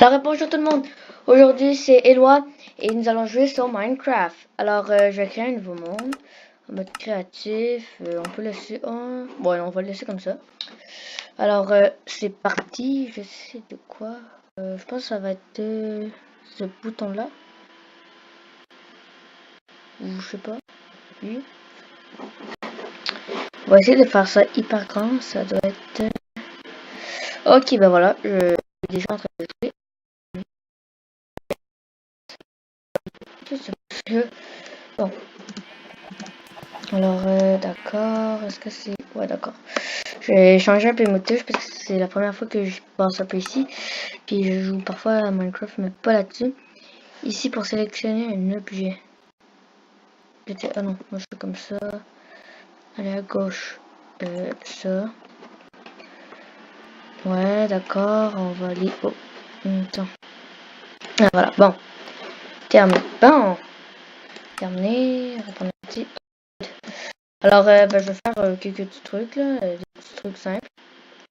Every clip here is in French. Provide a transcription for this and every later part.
Alors bonjour tout le monde, aujourd'hui c'est Eloi et nous allons jouer sur Minecraft. Alors je vais créer un nouveau monde en mode créatif, on peut laisser un... Bon on va le laisser comme ça. Alors c'est parti, je sais de quoi, je pense que ça va être ce bouton là. Ou je sais pas, oui. On va essayer de faire ça hyper grand, ça doit être... Ok ben voilà, je suis déjà en train de jouer. Bon. Alors, d'accord. Est-ce que c'est... Ouais, d'accord. Je vais changer un peu les motifs parce que c'est la première fois que je passe un peu ici. Puis je joue parfois à Minecraft, mais pas là-dessus. Ici, pour sélectionner un objet. Ah non, moi je fais comme ça. Aller à gauche. Ça. Ouais, d'accord. On va aller... Oh, attends. Ah, voilà, bon. Terminé. Bon. Terminé. Reprendre un petit... Alors, ben, je vais faire quelques petits trucs, là. Des petits trucs simples.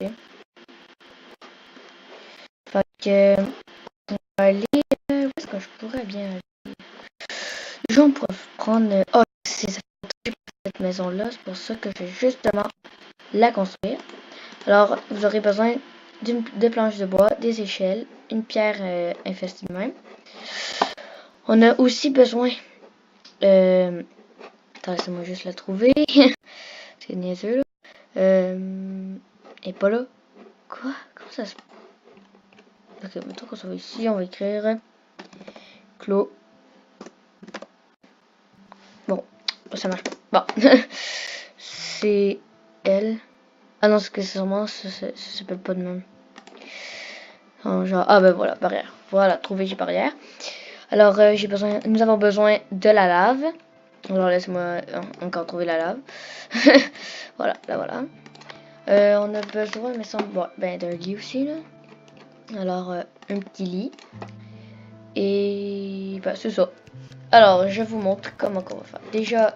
Okay. Fait que... on va aller... où est-ce que je pourrais bien aller? Déjà, on pourrait prendre... Oh, c'est ça fait cette maison-là. C'est pour ça que je vais justement la construire. Alors, vous aurez besoin de planches de bois, des échelles, une pierre infestée de même. On a aussi besoin... attends, laissez-moi juste la trouver. C'est niaiseux, là. Et pas là. Quoi? Comment ça se... Ok, mettons qu'on s'en va ici. On va écrire... Clos. Bon, ça marche pas. Bon. C'est elle. Ah non, c'est que sûrement ça s'appelle pas de même. Genre, ah ben voilà, barrière. Voilà, trouver j'ai barrière. Alors, nous avons besoin de la lave. Alors, laisse-moi encore trouver la lave. Voilà, là voilà. On a besoin, mais semble, bon, ben, d'un lit aussi, là. Alors, un petit lit. Et, ben, c'est ça. Alors, je vous montre comment on va faire. Déjà,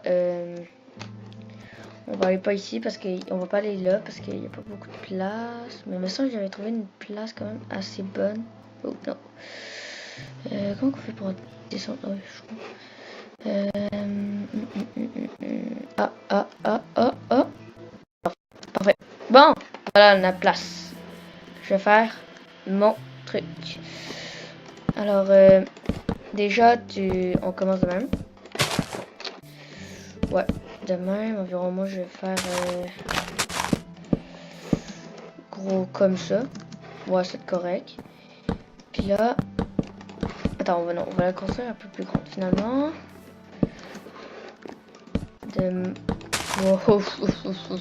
on va aller pas ici parce qu'on va pas aller là parce qu'il n'y a pas beaucoup de place. Mais il me semble que j'avais trouvé une place quand même assez bonne. Oh non. Comment on fait pour descendre? Oh, oh. Parfait. Bon, voilà la place. Je vais faire mon truc. Alors, déjà, on commence de même. Ouais, de même. Environ, moi, je vais faire gros comme ça. Ouais, c'est correct. Puis là, attends, on va la construire un peu plus grande finalement.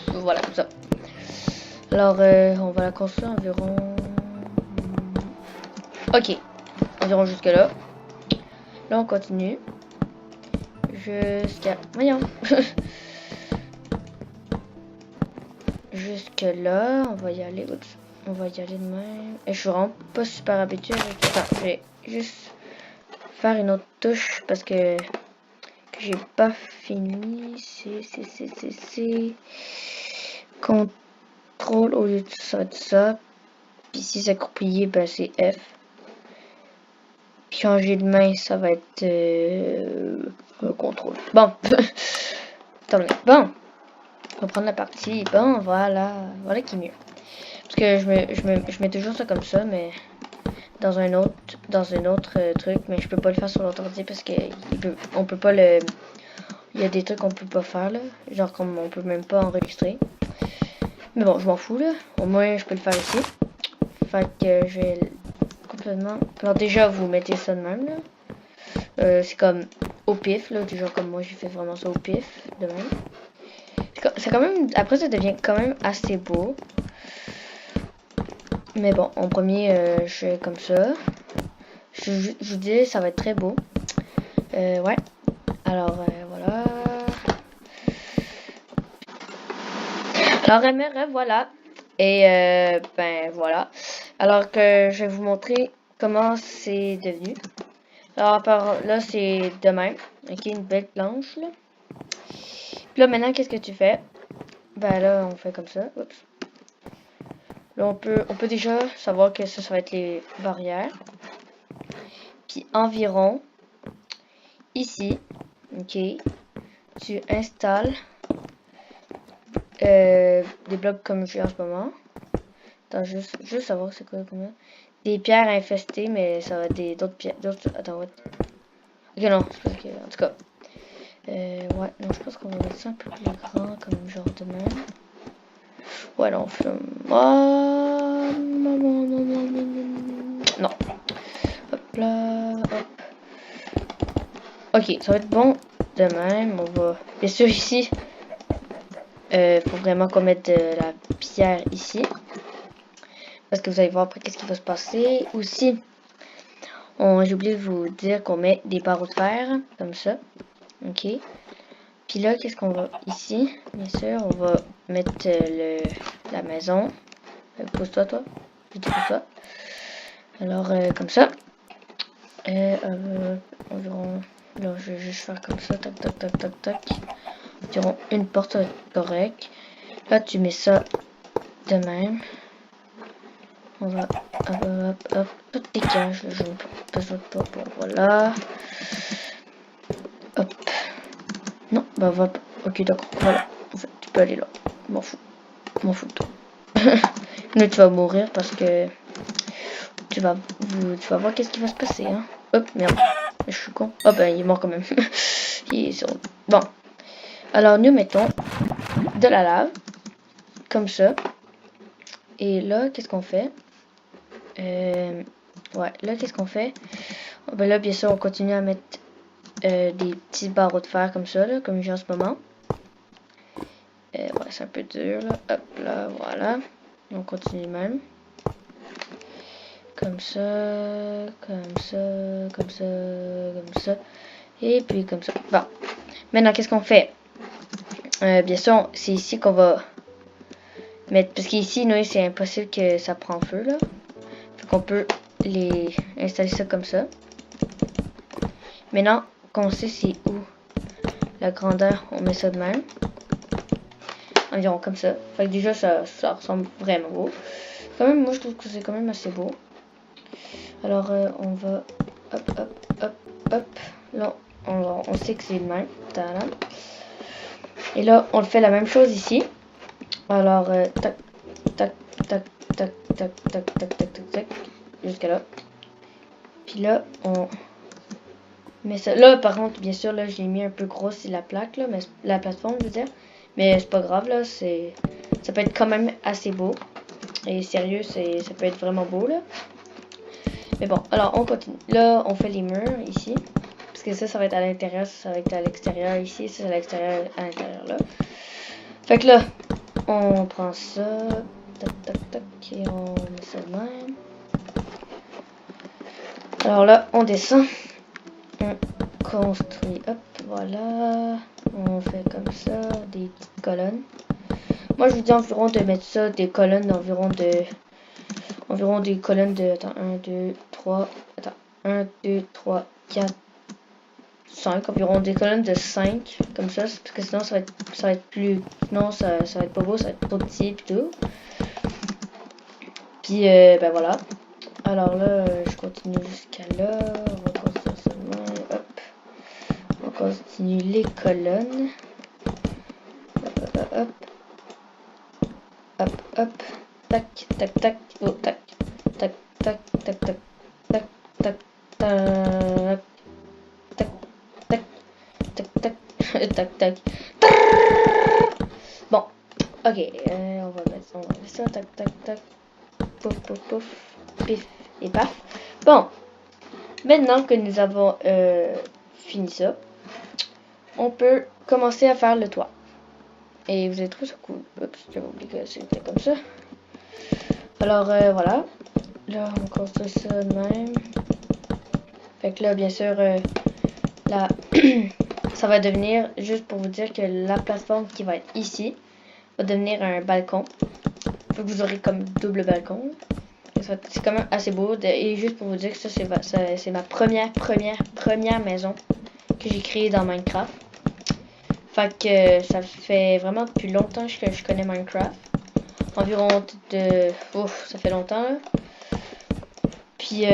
Voilà, comme ça. Alors, on va la construire environ... Ok, environ jusque là. Là, on continue. Jusqu'à... Voyons. Jusque là, on va y aller. Oups. On va y aller de même. Et je suis vraiment pas super habituée avec... Attends, je vais juste faire une autre touche parce que j'ai pas fini. C'est... Contrôle au lieu de ça. Puis si c'est accroupillé, ben c'est F. Puis changer de main, ça va être contrôle. Bon. Attendez. Bon. On va prendre la partie. Bon, voilà. Voilà qui est mieux. Parce que je mets toujours ça comme ça, mais dans un autre truc, mais je peux pas le faire sur l'autre ordi parce que on peut pas le... Il y a des trucs qu'on peut pas faire là, genre comme on peut même pas enregistrer. Mais bon, je m'en fous là. Au moins je peux le faire ici. Fait que je vais complètement... Alors déjà vous mettez ça de même là. C'est comme au pif là, genre comme moi j'ai fait vraiment ça au pif de même. C'est quand même... Après ça devient quand même assez beau. Mais bon, en premier, je fais comme ça. Je vous dis, ça va être très beau. Ouais. Alors, voilà. Alors, me revoilà. Et, ben, voilà. Alors que je vais vous montrer comment c'est devenu. Alors, là, c'est de même. Ok, une belle planche, là. Puis là, maintenant, qu'est-ce que tu fais? Ben, là, on fait comme ça. Oups. Là, on peut déjà savoir que ça va être les barrières. Puis environ ici, ok, tu installes des blocs comme j'ai en ce moment. Attends, juste savoir c'est quoi combien. Des pierres infestées, mais ça va être d'autres pierres. Attends, ouais. Ok, non, c'est pas ok. En tout cas. Ouais, non, je pense qu'on va mettre ça un peu plus grand, comme genre de même. Ouais, non, non. Hop là, hop. Ok, ça va être bon de même. On va. Bien sûr, ici, faut vraiment qu'on mette de la pierre ici. Parce que vous allez voir après qu'est-ce qui va se passer. Aussi, j'ai oublié de vous dire qu'on met des barreaux de fer, comme ça. Ok. Puis là, qu'est-ce qu'on va ici? Bien sûr, on va mettre la maison. Pousse-toi, toi. Je dis pousse-toi. Alors, comme ça. Environ. Là, je vais juste faire comme ça. Tac, tac, tac, tac, tac. Environ une porte, ça va être correct. Là, tu mets ça de même. On va. Hop. Tout dégage. Je n'ai pas besoin de toi. Bon, voilà. Hop. Non, bah, va. Ok, d'accord. Voilà. En fait, tu peux aller là. M'en fous de toi. Là, tu vas mourir parce que tu vas voir qu'est-ce qui va se passer, hein. Hop, merde. Je suis con. Oh, ben, il est mort quand même. Il est sur... Bon. Alors, nous mettons de la lave. Comme ça. Et là, qu'est-ce qu'on fait? Ouais, là, qu'est-ce qu'on fait? Oh, ben là, bien sûr, on continue à mettre des petits barreaux de fer comme ça, là, comme j'ai en ce moment. Ouais, c'est un peu dur, là. Hop, là, voilà. On continue même. Comme ça, comme ça, comme ça, comme ça. Et puis comme ça. Bon. Maintenant, qu'est-ce qu'on fait? Bien sûr, c'est ici qu'on va mettre... Parce qu'ici, nous, c'est impossible que ça prend feu, là. Fait qu'on peut les installer ça comme ça. Maintenant, qu'on sait c'est où la grandeur, on met ça de même. Environ comme ça. Fait que déjà, ça ressemble vraiment beau. Quand même, moi, je trouve que c'est quand même assez beau. Alors, on va... Hop. Là, on sait que c'est le même. Tadam. Et là, on fait la même chose ici. Alors, tac. Jusqu'à là. Puis là, on met ça. Là, par contre, bien sûr, là, j'ai mis un peu gros sur la plaque, là, mais la plateforme, je veux dire. Mais c'est pas grave, là, ça peut être quand même assez beau. Et sérieux, ça peut être vraiment beau, là. Mais bon, alors, on continue. Là, on fait les murs, ici. Parce que ça va être à l'intérieur, ça va être à l'extérieur, ici. Ça, c'est à l'extérieur, à l'intérieur, là. Fait que là, on prend ça. Tac. Et on met ça de même. Alors là, on descend. On construit. Hop, voilà. On fait comme ça, des petites colonnes. Moi, je vous dis environ de mettre ça, des colonnes d'environ environ des colonnes de, attends, 1, 2, 3, attends, 1, 2, 3, 4, 5, environ des colonnes de 5, comme ça, parce que sinon ça va être plus, sinon ça va être pas beau, ça va être trop petit et tout. Puis, ben voilà. Alors là, je continue jusqu'à là, on va construire seulement, hop. On continue les colonnes. Hop. Tac. Oh, tac. Tac. Bon, ok, on va mettre ça, tac. Pouf, pif et paf. Bon, maintenant que nous avons fini ça, on peut commencer à faire le toit. Et vous allez trouver ça cool. Oups, j'avais oublié que c'était comme ça. Alors, voilà. Là, on construit ça de même. Fait que là, bien sûr, là, ça va devenir, juste pour vous dire que la plateforme qui va être ici, va devenir un balcon. Fait que vous aurez comme double balcon. C'est quand même assez beau. Et juste pour vous dire que ça, c'est ma première maison que j'ai créée dans Minecraft. Fait que ça fait vraiment depuis longtemps que je connais Minecraft. Environ ça fait longtemps là. Puis Puis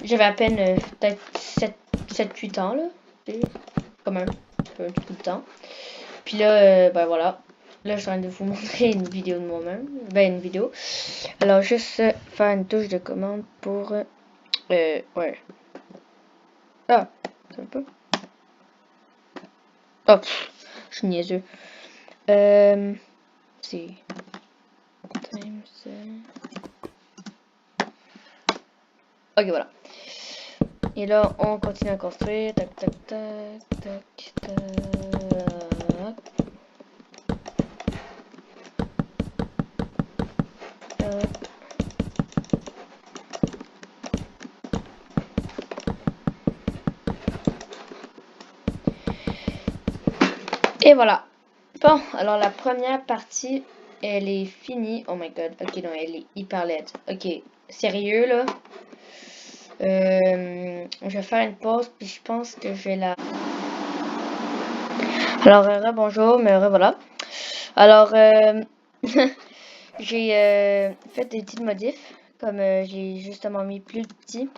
j'avais à peine peut-être 7-8 ans là. Comme un petit peu de temps. Puis là, ben voilà. Là, je suis en train de vous montrer une vidéo de moi-même. Ben, une vidéo. Alors, juste faire une touche de commande pour... ouais. Ah, ça va pas. Oh, pff, je suis niaiseux. C'est... Ok, voilà. Et là, on continue à construire. Tac, tac, tac, tac, tac. Et voilà. Bon, alors la première partie, elle est finie. Oh my god. Ok, non, elle est hyper laide. Ok, sérieux là. Je vais faire une pause, puis je pense que je vais la... Alors, bonjour, mais voilà. Alors, j'ai fait des petites modifs, comme j'ai justement mis plus petit.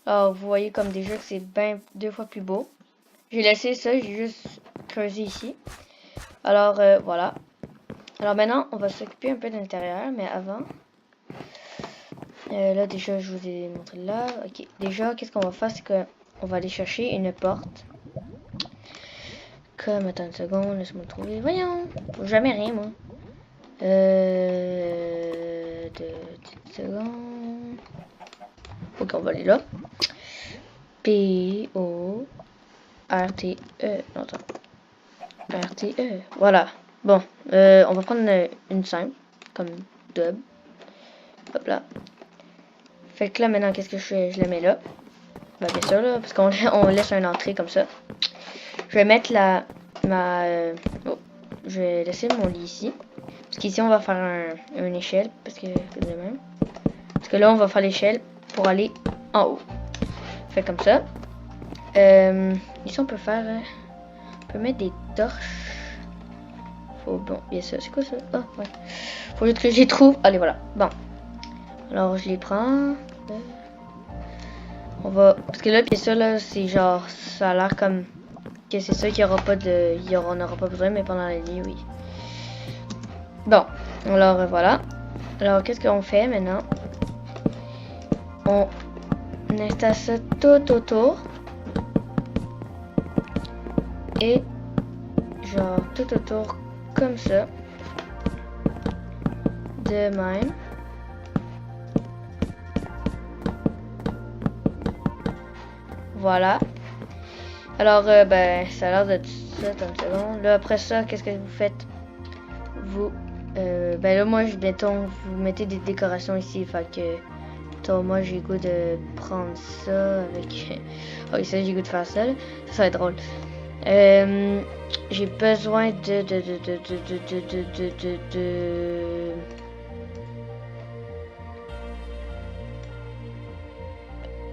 Alors, vous voyez comme déjà que c'est bien 2 fois plus beau. J'ai laissé ça, j'ai juste creusé ici. Alors, voilà. Alors maintenant, on va s'occuper un peu de l'intérieur, mais avant... là, déjà, je vous ai montré là. Ok, déjà, qu'est-ce qu'on va faire, c'est qu'on va aller chercher une porte. Comme, attends une seconde, laisse-moi le trouver. Voyons, faut jamais rien, moi. 2 petites secondes. Ok, on va aller là. P-O-R-T-E. Non, attends. R-T-E. Voilà. Bon, on va prendre une simple, comme dub. Hop là. Fait que là, maintenant, qu'est-ce que je fais? Je la mets là. Bah, bien sûr, là, parce qu'on laisse une entrée comme ça. Je vais mettre oh, je vais laisser mon lit ici. Parce qu'ici, on va faire une échelle. Parce que là, on va faire l'échelle pour aller en haut. Fait comme ça. Ici, on peut faire... on peut mettre des torches. Bon, bien ça. C'est quoi ça? Ah, ouais. Faut juste que je les trouve. Allez, voilà. Bon. Alors, je les prends. On va... Parce que là, puis ça, là, c'est genre... Ça a l'air comme... que c'est ça qu'il n'y aura pas de... On n'aura pas besoin, mais pendant la nuit, oui. Bon. Alors, voilà. Alors, qu'est-ce qu'on fait maintenant? On installe ça tout autour. Et... genre, tout autour, comme ça. De même. Voilà. Alors, ben, ça a l'air de tout ça, comme seconde. Là, après ça, qu'est-ce que vous faites? Vous, ben là, moi, mettons, vous mettez des décorations ici. Fait que, moi, j'ai le goût de prendre ça avec... oh, ça, j'ai le goût de faire ça, là. Ça va être drôle. J'ai besoin de...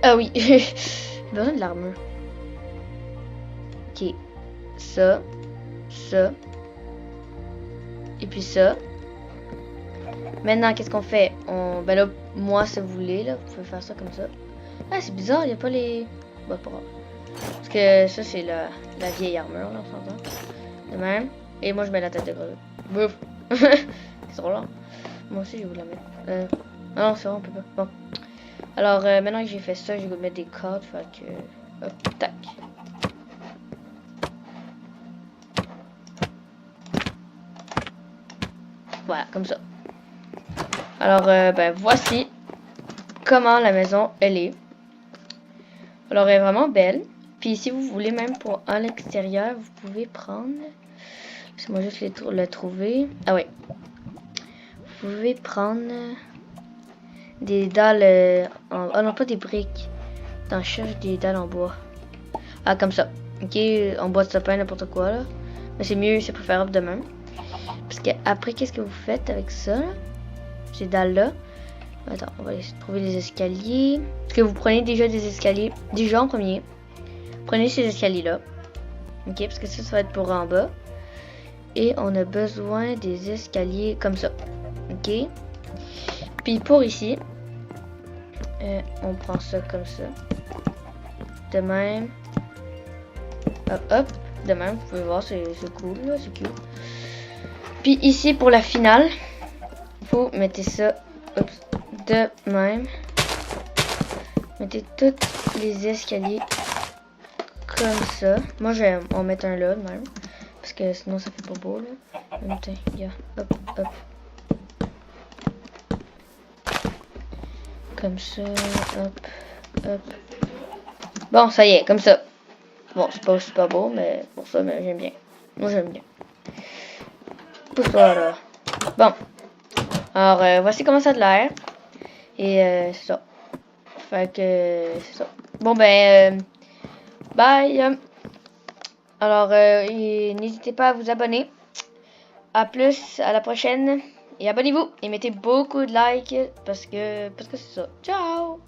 Ah oui, j'ai besoin de l'armure. Ok, ça, et puis ça. Maintenant, qu'est-ce qu'on fait? Ben là, moi, si vous voulez, là, vous pouvez faire ça comme ça. Ah, c'est bizarre, il n'y a pas les... Bah, pas grave. Parce que ça, c'est la vieille armure, là, on s'entend. De même. Et moi, je mets la tête de grenouille. Bouf! C'est trop lent. Moi aussi, je vais vous la mettre. Non, c'est vrai, on peut pas. Bon. Alors, maintenant que j'ai fait ça, je vais mettre des cordes. Fait que... hop, tac. Voilà, comme ça. Alors, ben, voici comment la maison, elle est. Alors, elle est vraiment belle. Puis, si vous voulez, même pour à l'extérieur, vous pouvez prendre... Laissez-moi juste le trouver. Ah oui. Vous pouvez prendre des dalles ah non, pas des briques. J'en cherche des dalles en bois. Ah, comme ça. Ok, en bois de sapin, n'importe quoi, là. Mais c'est mieux, c'est préférable de même. Parce que après, qu'est-ce que vous faites avec ça, là? Ces dalles-là. Attends, on va aller trouver les escaliers. Parce que vous prenez déjà des escaliers. Déjà en premier. Prenez ces escaliers-là. Ok, parce que ça va être pour en bas. Et on a besoin des escaliers comme ça. Ok. Puis pour ici, On prend ça comme ça. De même. Hop, hop. De même, vous pouvez voir, c'est cool, là, c'est cute. Puis ici, pour la finale, vous mettez ça, oups, de même. Mettez tous les escaliers comme ça. Moi, je vais en mettre un là, de même. Parce que sinon, ça fait pas beau, là. Tiens, yeah. Hop, hop. Comme ça, hop, hop. Bon, ça y est, comme ça. Bon, c'est pas super beau, mais pour ça, mais j'aime bien. Moi, j'aime bien. Pousse-toi, là. Bon. Alors, voici comment ça a de l'air. Et c'est ça. Fait que, c'est ça. Bon, ben, bye. Alors, n'hésitez pas à vous abonner. À plus, à la prochaine. Et abonnez-vous. Et mettez beaucoup de likes parce que c'est ça. Ciao!